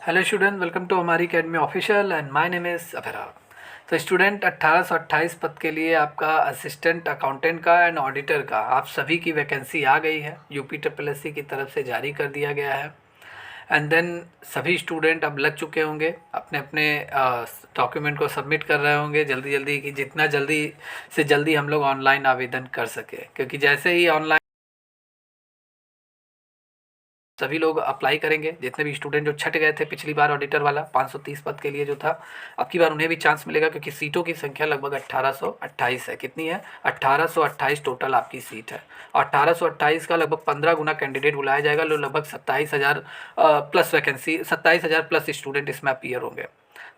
Hello student, welcome to हमारी academy official and my name is Abhra. तो student 1828 पद के लिए आपका असिस्टेंट अकाउंटेंट का एंड ऑडिटर का आप सभी की वैकेंसी आ गई है, यूपी ट्रिपल एस सी की तरफ से जारी कर दिया गया है। एंड देन सभी स्टूडेंट अब लग चुके होंगे, अपने अपने डॉक्यूमेंट को सबमिट कर रहे होंगे जल्दी जल्दी, कि जितना जल्दी से जल्दी हम लोग ऑनलाइन आवेदन कर सके, क्योंकि जैसे ही ऑनलाइन सभी लोग अप्लाई करेंगे, जितने भी स्टूडेंट जो छट गए थे पिछली बार ऑडिटर वाला 530 पद के लिए जो था, अब की बार उन्हें भी चांस मिलेगा, क्योंकि सीटों की संख्या लगभग 1828 है। कितनी है? 1828 टोटल आपकी सीट है। और 1828 का लगभग 15 गुना कैंडिडेट बुलाया जाएगा, लगभग 27,000 प्लस वैकेंसी, 27,000 प्लस स्टूडेंट इसमें अपीयर होंगे।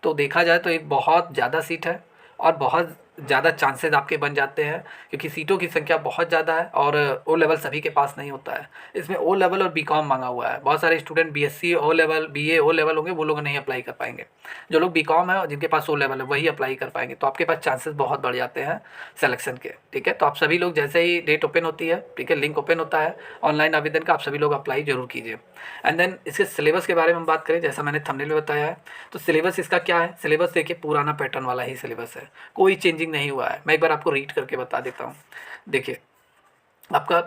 तो देखा जाए तो एक बहुत ज़्यादा सीट है और बहुत ज़्यादा चांसेस आपके बन जाते हैं, क्योंकि सीटों की संख्या बहुत ज़्यादा है और ओ लेवल सभी के पास नहीं होता है। इसमें ओ लेवल और बीकॉम मांगा हुआ है। बहुत सारे student BSc O level, BA O level होंगे, वो लोग नहीं अप्लाई कर पाएंगे। जो लोग बीकॉम है और जिनके पास ओ लेवल है वही अप्लाई कर पाएंगे। तो आपके पास चांसेस बहुत बढ़ जाते हैं सिलेक्शन के। ठीक है, तो आप सभी लोग जैसे ही डेट ओपन होती है, ठीक है, लिंक ओपन होता है ऑनलाइन आवेदन का, आप सभी लोग अप्लाई जरूर कीजिए। एंड देन इसके सिलेबस के बारे में हम बात करें, जैसा मैंने थंबनेल में बताया है, तो सिलेबस इसका क्या है? सिलेबस देखिए, पुराना पैटर्न वाला ही सिलेबस है, कोई चेंजिंग नहीं हुआ है। मैं एक बार आपको रीड करके बता देता हूँ। देखिए, आपका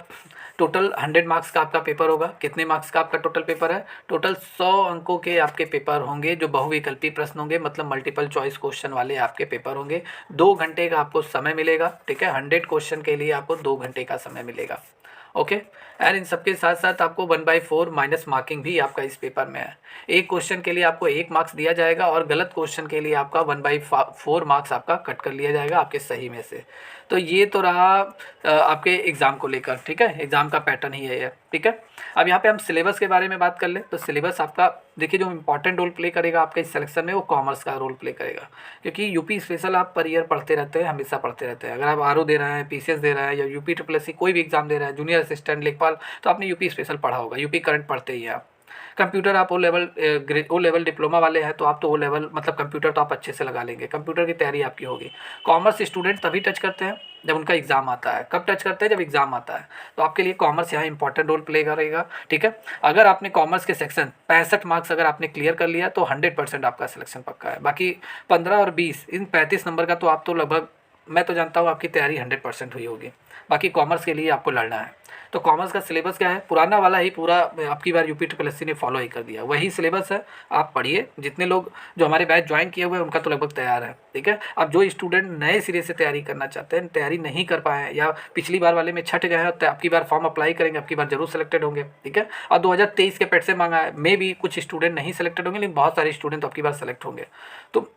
टोटल 100 मार्क्स का आपका पेपर होगा। कितने मार्क्स का आपका टोटल पेपर है? टोटल 100 अंकों के आपके पेपर होंगे, जो बहुविकल्पी प्रश्न होंगे, मतलब मल्टीपल चॉइस क्वेश्चन वाले आपके पेपर होंगे। 2 घंटे का आपको समय मिलेगा। ठीक है, 100 क्वेश्चन के लिए आपको 2 घंटे का समय मिलेगा। ओके, एंड इन सबके साथ साथ आपको 1/4 माइनस मार्किंग भी आपका इस पेपर में है। एक क्वेश्चन के लिए आपको 1 मार्क्स दिया जाएगा और गलत क्वेश्चन के लिए आपका 1/4 मार्क्स आपका कट कर लिया जाएगा आपके सही में से। तो ये तो रहा आपके एग्ज़ाम को लेकर। ठीक है, एग्ज़ाम का पैटर्न ही है ये। ठीक है, अब यहाँ पे हम सिलेबस के बारे में बात कर ले। तो सिलेबस आपका देखिए, जो इंपॉर्टेंट रोल प्ले करेगा आपके इस सिलेक्शन में, वो कॉमर्स का रोल प्ले करेगा, क्योंकि यूपी स्पेशल आप पर ईयर पढ़ते रहते हैं, हमेशा पढ़ते रहते हैं। अगर आप आरओ दे रहे हैं, पीसीएस दे रहे हैं, या यूपी ट्रिपल एससी कोई भी एग्जाम दे रहे हैं, जूनियर असिस्टेंट, लेखपाल, तो आपने यूपी स्पेशल पढ़ा होगा, यूपी करंट पढ़ते ही हैं आप। कंप्यूटर आप ओ लेवल डिप्लोमा वाले हैं, तो आप तो ओ लेवल मतलब कंप्यूटर तो आप अच्छे से लगा लेंगे, कंप्यूटर की तैयारी आपकी होगी। कॉमर्स स्टूडेंट तभी टच करते हैं जब उनका एग्जाम आता है। कब टच करते हैं? जब एग्जाम आता है। तो आपके लिए कॉमर्स यहाँ इंपॉर्टेंट रोल प्ले करेगा। ठीक है, अगर आपने कॉमर्स के सेक्शन 65 मार्क्स अगर आपने क्लियर कर लिया तो 100% आपका सिलेक्शन पक्का है। बाकी 15 और 20, इन 35 नंबर का तो आप तो लगभग, मैं तो जानता हूँ आपकी तैयारी 100% हुई होगी। बाकी कॉमर्स के लिए आपको लड़ना है। तो कॉमर्स का सिलेबस क्या है? पुराना वाला ही पूरा आपकी बार यूपी ट्रिपल एससी ने फॉलो ही कर दिया, वही सिलेबस है। आप पढ़िए, जितने लोग जो हमारे बैच ज्वाइन किए हुए हैं उनका तो लगभग तैयार है। ठीक है, अब जो स्टूडेंट नए सिरे से तैयारी करना चाहते हैं, तैयारी नहीं कर पाए हैं, या पिछली बार वाले में छट गए हैं, तो आपकी बार फॉर्म अप्लाई करेंगे, आपकी बार जरूर सेलेक्टेड होंगे। ठीक है, और 2023 के पेट से मांगा है, मे भी कुछ स्टूडेंट नहीं सेलेक्टेड होंगे, लेकिन बहुत सारे स्टूडेंट तो आपकी बार सेलेक्ट होंगे। तो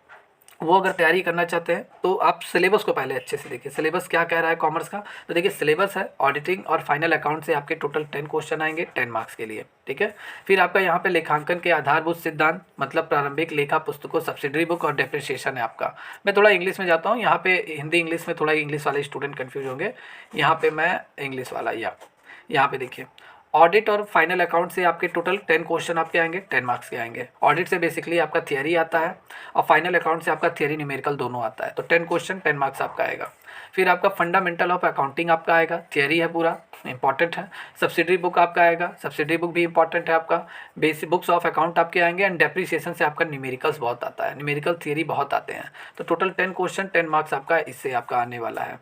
वो अगर तैयारी करना चाहते हैं तो आप सिलेबस को पहले अच्छे से देखिए, सिलेबस क्या कह रहा है कॉमर्स का। तो देखिए, सिलेबस है ऑडिटिंग और फाइनल अकाउंट से आपके टोटल 10 क्वेश्चन आएंगे 10 मार्क्स के लिए। ठीक है, फिर आपका यहाँ पे लेखांकन के आधारभूत सिद्धांत, मतलब प्रारंभिक लेखा पुस्तकों, सब्सिडरी बुक और डेप्रिसिएशन है आपका। मैं थोड़ा इंग्लिश में जाता हूँ, यहाँ पे हिंदी इंग्लिश में थोड़ा इंग्लिश वाले स्टूडेंट कन्फ्यूज होंगे, यहाँ पे मैं इंग्लिश वाला, यहाँ पे देखिए, ऑडिट और फाइनल अकाउंट से आपके टोटल 10 क्वेश्चन आपके आएंगे 10 मार्क्स के आएंगे। ऑडिट से बेसिकली आपका थियरी आता है और फाइनल अकाउंट से आपका थियरी न्यूमेरिकल दोनों आता है। तो 10 क्वेश्चन 10 मार्क्स आपका आएगा। फिर आपका फंडामेंटल ऑफ अकाउंटिंग आपका आएगा, थियरी है पूरा, इंपॉर्टेंट है। सब्सिडरी बुक आपका आएगा, सब्सिडरी बुक भी इंपॉर्टेंट है आपका। बेसिक बुक्स ऑफ अकाउंट आपके आएंगे। एंड डेप्रिसिएशन से आपका न्यूमेरिकल्स बहुत आता है, न्यूमेरिकल थियरी बहुत आते हैं। तो टोटल 10 क्वेश्चन 10 मार्क्स आपका इससे आपका आने वाला है।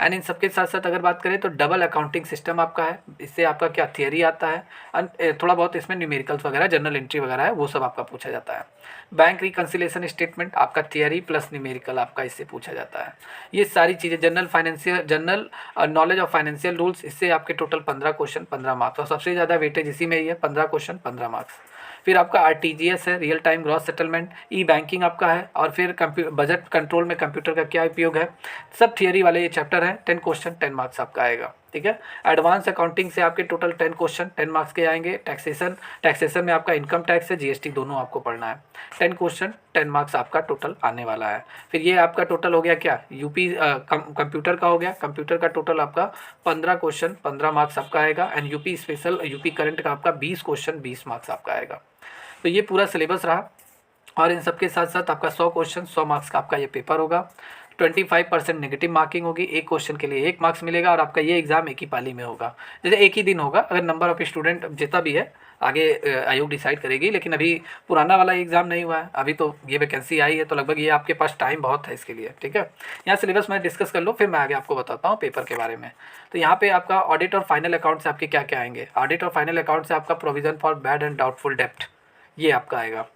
एंड इन सबके साथ साथ अगर बात करें तो डबल अकाउंटिंग सिस्टम आपका है, इससे आपका क्या थियरी आता है, थोड़ा बहुत इसमें न्यूमेरिकल्स वगैरह, जर्नल एंट्री वगैरह है, वो सब आपका पूछा जाता है। बैंक रिकन्सिलेशन स्टेटमेंट आपका थियरी प्लस न्यूमेरिकल आपका इससे पूछा जाता है। ये सारी चीज़ें, general knowledge of financial rules, इससे आपके टोटल 15 क्वेश्चन 15 मार्क्स, और सबसे ज़्यादा वेटेज इसी में ही है, 15 क्वेश्चन 15 मार्क्स। फिर आपका आरटीजीएस है, रियल टाइम ग्रॉस सेटलमेंट, ई बैंकिंग आपका है, और फिर बजट कंट्रोल में कंप्यूटर का क्या उपयोग है, सब थियरी वाले ये चैप्टर हैं। 10 क्वेश्चन 10 मार्क्स आपका आएगा। ठीक है, एडवांस अकाउंटिंग से आपके टोटल 10 क्वेश्चन 10 मार्क्स के आएंगे। टैक्सेशन में आपका इनकम टैक्स है, जीएसटी दोनों आपको पढ़ना है। 10 क्वेश्चन 10 मार्क्स आपका टोटल आने वाला है। फिर ये आपका टोटल हो गया क्या, यूपी कंप्यूटर का हो गया। कंप्यूटर का टोटल आपका 15 क्वेश्चन 15 मार्क्स आपका आएगा। And UP special UP current का आपका 20 क्वेश्चन 20 मार्क्स आपका आएगा। तो ये पूरा सिलेबस रहा, और इन सबके साथ साथ आपका 100 क्वेश्चन 100 मार्क्स का आपका ये पेपर होगा। 25% नेगेटिव मार्किंग होगी, एक क्वेश्चन के लिए 1 मार्क्स मिलेगा, और आपका ये एग्ज़ाम एक ही पाली में होगा, जैसे एक ही दिन होगा। अगर नंबर ऑफ स्टूडेंट जितना भी है आगे आयोग डिसाइड करेगी, लेकिन अभी पुराना वाला एग्ज़ाम नहीं हुआ है, अभी तो ये वैकेंसी आई है, तो लगभग ये आपके पास टाइम बहुत है इसके लिए, ठीक है। यहाँ सिलेबस मैं डिस्कस कर लूँ, फिर मैं आगे आपको बताता हूँ पेपर के बारे में। तो यहाँ पे आपका ऑडिट और फाइनल अकाउंट से आपके क्या क्या आएंगे। ऑडिट और फाइनल अकाउंट से आपका provision for bad and doubtful डेप्ट, ये आपका आएगा।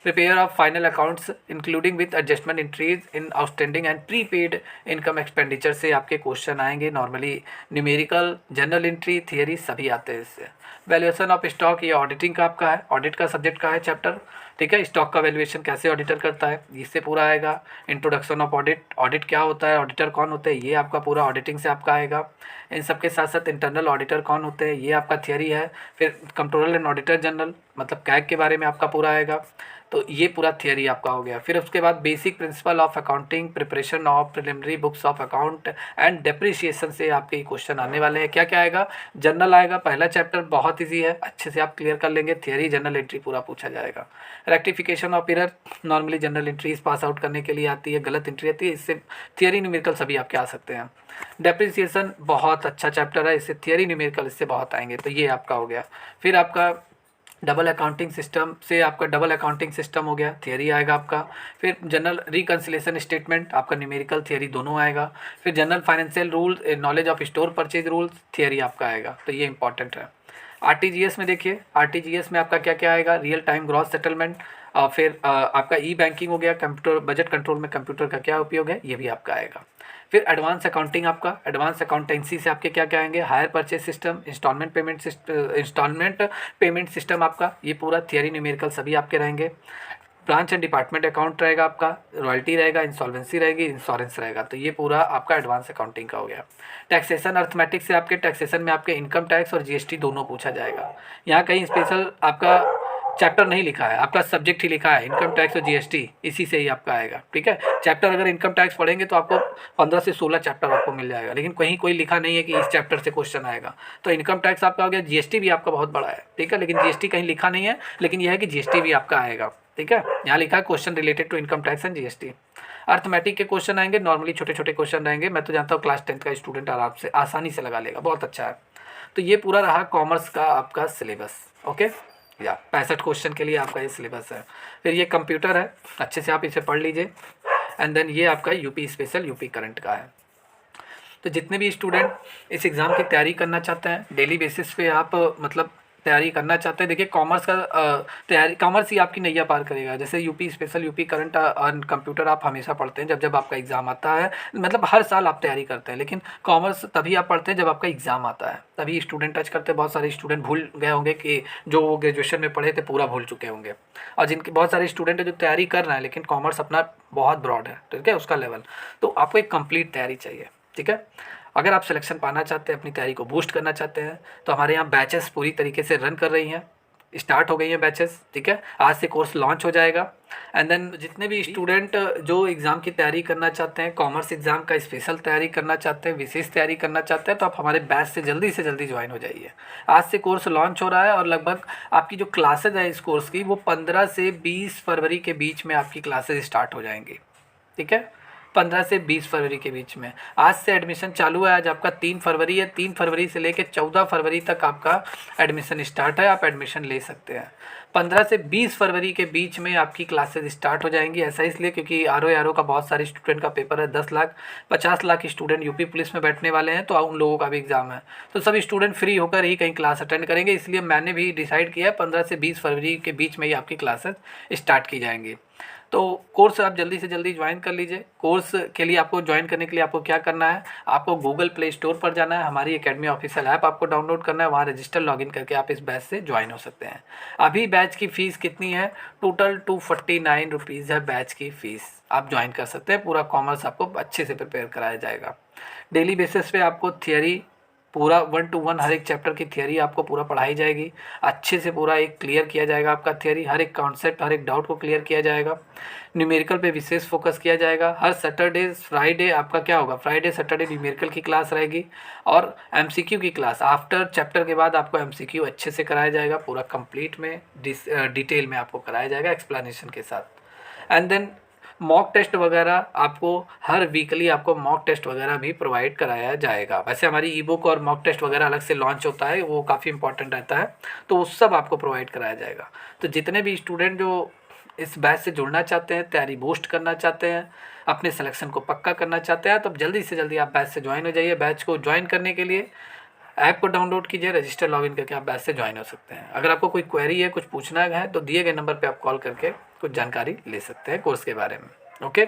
Prepare of final accounts including with adjustment entries in outstanding and prepaid income expenditure से आपके क्वेश्चन आएंगे। Normally numerical, journal entry, theory सभी आते हैं इससे। वैल्यूएशन ऑफ स्टॉक, ये ऑडिटिंग का आपका है, ऑडिट का सब्जेक्ट का है चैप्टर, ठीक है। स्टॉक का वैल्यूएशन कैसे ऑडिटर करता है, इससे पूरा आएगा। इंट्रोडक्शन ऑफ ऑडिट, ऑडिट क्या होता है, ऑडिटर कौन होते हैं, ये आपका पूरा ऑडिटिंग से आपका आएगा। इन सब के साथ साथ इंटरनल ऑडिटर कौन होते हैं, ये आपका थियरी है। फिर कंट्रोलर एंड ऑडिटर जनरल, मतलब कैग के बारे में आपका पूरा आएगा, तो ये पूरा थियरी आपका हो गया। फिर उसके बाद basic principle of accounting, preparation of preliminary books of account and depreciation से आपके क्वेश्चन आने वाले हैं। क्या क्या आएगा, जनरल आएगा, पहला चैप्टर बहुत इजी है, अच्छे से आप क्लियर कर लेंगे। थियरी, जनरल एंट्री पूरा पूछा जाएगा। Rectification of error, normally general entries pass out करने के लिए आती है, गलत एंट्री आती है, इससे थियरी न्यूमेरिकल सभी आपके आ सकते हैं। डेप्रिसिएशन बहुत अच्छा चैप्टर है, इससे थियरी न्यूमेरिकल इससे बहुत आएंगे, तो ये आपका हो गया। फिर आपका डबल अकाउंटिंग सिस्टम से आपका डबल अकाउंटिंग सिस्टम हो गया, थियरी आएगा आपका। फिर जनरल रिकन्सिलेशन स्टेटमेंट, आपका न्यूमेरिकल थियरी दोनों आएगा। फिर general financial rule, knowledge of store purchase rules, theory आपका आएगा, तो ये इंपॉर्टेंट है। आरटीजीएस में देखिए, आरटीजीएस में आपका क्या क्या आएगा, रियल टाइम ग्रॉस सेटलमेंट, फिर आपका ई बैंकिंग हो गया, कंप्यूटर बजट कंट्रोल में कंप्यूटर का क्या उपयोग है, ये भी आपका आएगा। फिर एडवांस अकाउंटिंग, आपका एडवांस अकाउंटेंसी से आपके क्या क्या आएंगे, hire purchase system, instalment payment system, आपका ये पूरा थियरी न्यूमेरिकल सभी आपके रहेंगे। ब्रांच एंड डिपार्टमेंट अकाउंट रहेगा आपका, रॉयल्टी रहेगा, इंसॉल्वेंसी रहेगी, इंश्योरेंस रहेगा, तो ये पूरा आपका एडवांस अकाउंटिंग का हो गया। टैक्सेशन अर्थमेटिक्स से आपके टैक्सेशन में आपके इनकम टैक्स और जीएसटी दोनों पूछा जाएगा। यहाँ कहीं स्पेशल आपका चैप्टर नहीं लिखा है, आपका सब्जेक्ट ही लिखा है, इनकम टैक्स और जीएसटी, इसी से ही आपका आएगा, ठीक है। चैप्टर अगर इनकम टैक्स पढ़ेंगे तो आपको 15 से 16 चैप्टर आपको मिल जाएगा, लेकिन कहीं कोई लिखा नहीं है कि इस चैप्टर से क्वेश्चन आएगा। तो इनकम टैक्स आपका हो गया, जीएसटी भी आपका बहुत बड़ा है, ठीक है, लेकिन जीएसटी कहीं लिखा नहीं है, लेकिन यह है कि जीएसटी भी आपका आएगा, ठीक है। यहाँ लिखा है question related to income tax and GST. Arithmetic के क्वेश्चन आएंगे, नॉर्मली छोटे छोटे क्वेश्चन रहेंगे, मैं तो जानता हूँ क्लास 10th का स्टूडेंट आराम से आसानी से लगा लेगा, बहुत अच्छा है। तो ये पूरा रहा कॉमर्स का आपका सिलेबस, ओके, या 65 क्वेश्चन के लिए आपका ये सिलेबस है। फिर ये कंप्यूटर है, अच्छे से आप इसे पढ़ लीजिए। एंड देन ये आपका यूपी स्पेशल, यूपी करंट का है। तो जितने भी स्टूडेंट इस एग्ज़ाम की तैयारी करना चाहते हैं, डेली बेसिस पे आप मतलब तैयारी करना चाहते हैं, देखिए कॉमर्स का तैयारी, कॉमर्स ही आपकी नैया पार करेगा। जैसे यूपी स्पेशल, यूपी करंट और कंप्यूटर आप हमेशा पढ़ते हैं जब जब आपका एग्ज़ाम आता है, मतलब हर साल आप तैयारी करते हैं, लेकिन कॉमर्स तभी आप पढ़ते हैं जब आपका एग्ज़ाम आता है, तभी स्टूडेंट टच करते हैं। बहुत सारे स्टूडेंट भूल गए होंगे कि जो वो ग्रेजुएशन में पढ़े थे पूरा भूल चुके होंगे, और जिनके बहुत सारे स्टूडेंट है जो तैयारी कर रहे हैं, लेकिन कॉमर्स अपना बहुत ब्रॉड है, ठीक है, उसका लेवल। तो आपको एक कंप्लीट तैयारी चाहिए, ठीक है। अगर आप सिलेक्शन पाना चाहते हैं, अपनी तैयारी को बूस्ट करना चाहते हैं, तो हमारे यहाँ बैचेस पूरी तरीके से रन कर रही हैं, स्टार्ट हो गई हैं बैचेस, ठीक है। आज से कोर्स लॉन्च हो जाएगा। एंड देन जितने भी स्टूडेंट जो एग्ज़ाम की तैयारी करना चाहते हैं, कॉमर्स एग्ज़ाम का स्पेशल तैयारी करना चाहते हैं, विशेष तैयारी करना चाहते हैं, तो आप हमारे बैच से जल्दी ज्वाइन हो जाइए। आज से कोर्स लॉन्च हो रहा है, और लगभग आपकी जो क्लासेज है इस कोर्स की, वो 15 से 20 फरवरी के बीच में आपकी क्लासेज स्टार्ट हो जाएंगी, ठीक है। 15 से 20 फरवरी के बीच में आज से एडमिशन चालू है। आज आपका 3 फरवरी है, 3 फरवरी से लेकर 14 फरवरी तक आपका एडमिशन स्टार्ट है, आप एडमिशन ले सकते हैं। 15 से 20 फरवरी के बीच में आपकी क्लासेज स्टार्ट हो जाएंगी। ऐसा इसलिए क्योंकि आर का बहुत सारे स्टूडेंट का पेपर है, 10 lakh 50 lakh student UP police में बैठने वाले हैं, तो उन लोगों का भी एग्ज़ाम है, तो सभी स्टूडेंट फ्री होकर ही कहीं क्लास अटेंड करेंगे। इसलिए मैंने भी डिसाइड किया है 15 से 20 फरवरी के बीच में ही आपकी क्लासेज स्टार्ट की जाएंगी। तो कोर्स आप जल्दी से जल्दी ज्वाइन कर लीजिए। कोर्स के लिए आपको ज्वाइन करने के लिए आपको क्या करना है, आपको गूगल प्ले स्टोर पर जाना है, हमारी एकेडमी ऑफिशियल ऐप आपको डाउनलोड करना है, वहाँ रजिस्टर लॉगिन करके आप इस बैच से ज्वाइन हो सकते हैं। अभी बैच की फ़ीस कितनी है, टोटल 249 रुपीज़ है बैच की फ़ीस। आप ज्वाइन कर सकते हैं, पूरा कॉमर्स आपको अच्छे से प्रिपेयर कराया जाएगा। डेली बेसिस पे आपको थियरी पूरा 1 to 1 हर एक चैप्टर की थियरी आपको पूरा पढ़ाई जाएगी, अच्छे से पूरा एक क्लियर किया जाएगा आपका थियरी, हर एक कॉन्सेप्ट हर एक डाउट को क्लियर किया जाएगा। न्यूमेरिकल पे विशेष फोकस किया जाएगा। हर सैटरडे फ्राइडे आपका क्या होगा, फ्राइडे सैटरडे न्यूमेरिकल की क्लास रहेगी, और एमसीक्यू की क्लास आफ्टर चैप्टर के बाद आपको एमसीक्यू अच्छे से कराया जाएगा, पूरा कंप्लीट में डिटेल में आपको कराया जाएगा एक्सप्लेनेशन के साथ। एंड देन मॉक टेस्ट वगैरह आपको हर वीकली आपको मॉक टेस्ट वगैरह भी प्रोवाइड कराया जाएगा। वैसे हमारी ई बुक और मॉक टेस्ट वगैरह अलग से लॉन्च होता है, वो काफ़ी इंपॉर्टेंट रहता है, तो वो सब आपको प्रोवाइड कराया जाएगा। तो जितने भी स्टूडेंट जो इस बैच से जुड़ना चाहते हैं, तैयारी बूस्ट करना चाहते हैं, अपने सिलेक्शन को पक्का करना चाहते हैं, तो जल्दी से जल्दी आप बैच से ज्वाइन हो जाइए। बैच को ज्वाइन करने के लिए ऐप को डाउनलोड कीजिए, रजिस्टर लॉगिन करके आप बैच से ज्वाइन हो सकते हैं। अगर आपको कोई क्वेरी है, कुछ पूछना है, तो दिए गए नंबर पे आप कॉल करके कुछ जानकारी ले सकते हैं कोर्स के बारे में। ओके,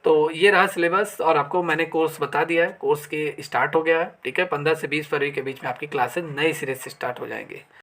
तो ये रहा सिलेबस और आपको मैंने कोर्स बता दिया है। कोर्स के स्टार्ट हो गया है, ठीक है। 15 से 20 फरवरी के बीच में आपकी क्लासेस नए सिरे से स्टार्ट हो जाएंगी।